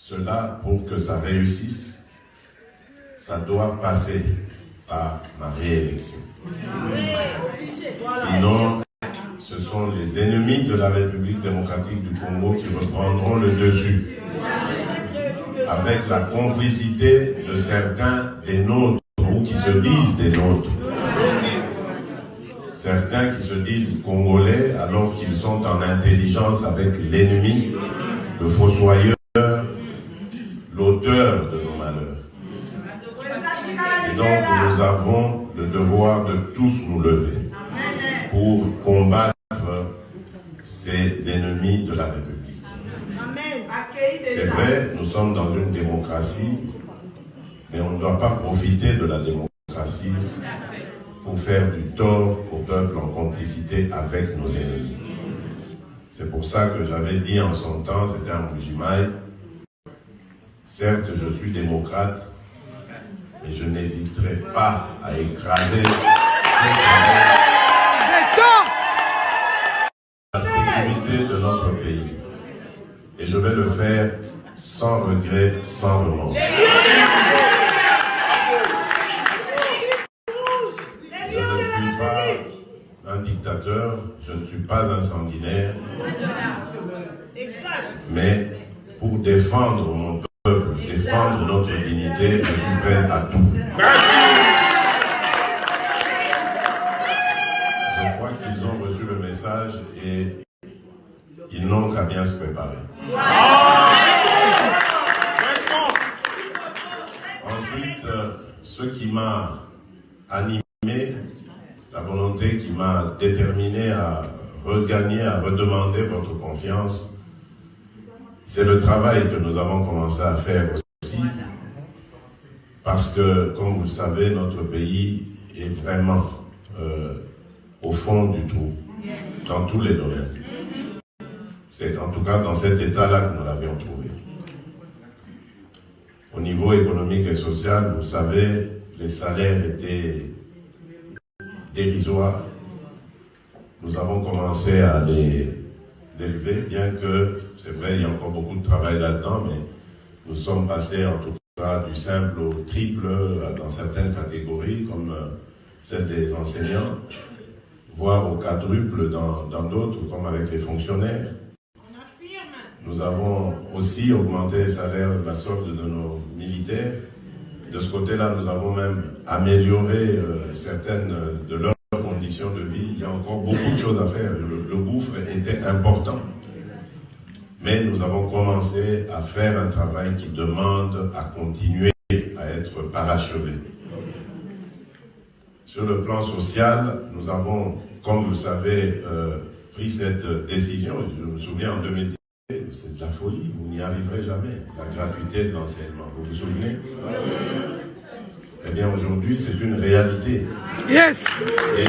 Cela, pour que ça réussisse, ça doit passer par ma réélection. Sinon, ce sont les ennemis de la République démocratique du Congo qui reprendront le dessus, avec la complicité de certains des nôtres, ou qui se disent des nôtres. Certains qui se disent congolais alors qu'ils sont en intelligence avec l'ennemi, le fossoyeur, l'auteur de nos malheurs. Et donc nous avons le devoir de tous nous lever pour combattre ces ennemis de la République. C'est vrai, nous sommes dans une démocratie, mais on ne doit pas profiter de la démocratie pour faire du tort au peuple en complicité avec nos ennemis. C'est pour ça que j'avais dit en son temps, c'était un Mbujimaï, certes je suis démocrate, mais je n'hésiterai pas à écraser la sécurité de notre pays. Et je vais le faire sans regret, sans remords. Je ne suis pas un dictateur, je ne suis pas un sanguinaire, mais pour défendre mon peuple, défendre notre dignité, je suis prêt à tout. Je crois qu'ils ont reçu le message et ils n'ont qu'à bien se préparer. Ensuite, ce qui m'a animé, la volonté qui m'a déterminé à regagner, à redemander votre confiance, c'est le travail que nous avons commencé à faire aussi, parce que, comme vous le savez, notre pays est vraiment au fond du trou, dans tous les domaines. C'est en tout cas dans cet état-là que nous l'avions trouvé. Au niveau économique et social, vous savez, les salaires étaient dérisoires. Nous avons commencé à les élever, bien que, c'est vrai, il y a encore beaucoup de travail là-dedans, mais nous sommes passés en tout cas du simple au triple dans certaines catégories, comme celle des enseignants, voire au quadruple dans d'autres, comme avec les fonctionnaires. Nous avons aussi augmenté les salaires de la solde de nos militaires. De ce côté-là, nous avons même amélioré certaines de leurs conditions de vie. Il y a encore beaucoup de choses à faire. Le gouffre était important. Mais nous avons commencé à faire un travail qui demande à continuer à être parachevé. Sur le plan social, nous avons, comme vous le savez, pris cette décision. Je me souviens en 2010, c'est de la folie, vous n'y arriverez jamais. La gratuité de l'enseignement, vous vous souvenez? Eh bien aujourd'hui, c'est une réalité. Yes! Et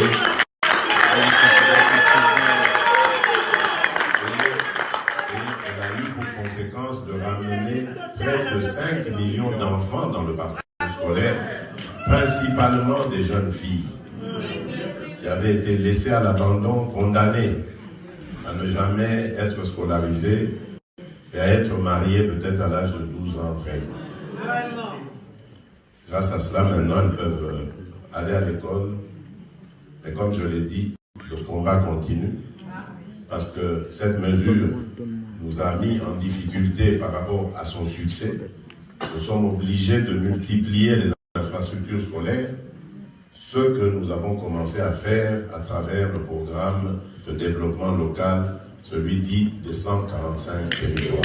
elle a eu pour conséquence de ramener près de 5 millions d'enfants dans le parcours scolaire, principalement des jeunes filles qui avaient été laissées à l'abandon, condamnées à ne jamais être scolarisées et à être mariées peut-être à l'âge de 12 ans, 13 ans. Grâce à cela, maintenant, elles peuvent aller à l'école. Mais comme je l'ai dit, le combat continue. Parce que cette mesure nous a mis en difficulté par rapport à son succès. Nous sommes obligés de multiplier les infrastructures scolaires, ce que nous avons commencé à faire à travers le programme de développement local, celui dit des 145 territoires.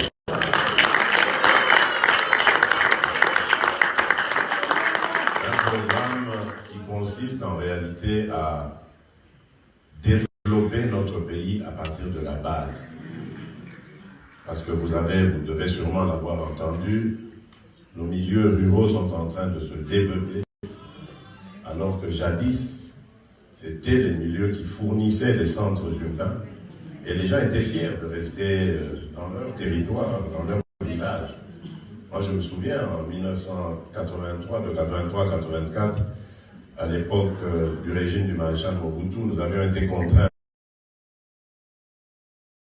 Un programme qui consiste en réalité à développer notre pays à partir de la base. Parce que vous devez sûrement l'avoir entendu, nos milieux ruraux sont en train de se dépeupler, alors que jadis, c'était les milieux qui fournissaient les centres urbains, et les gens étaient fiers de rester dans leur territoire, dans leur village. Moi, je me souviens, en 1983, de 83-84, à l'époque du régime du maréchal Mobutu, nous avions été contraints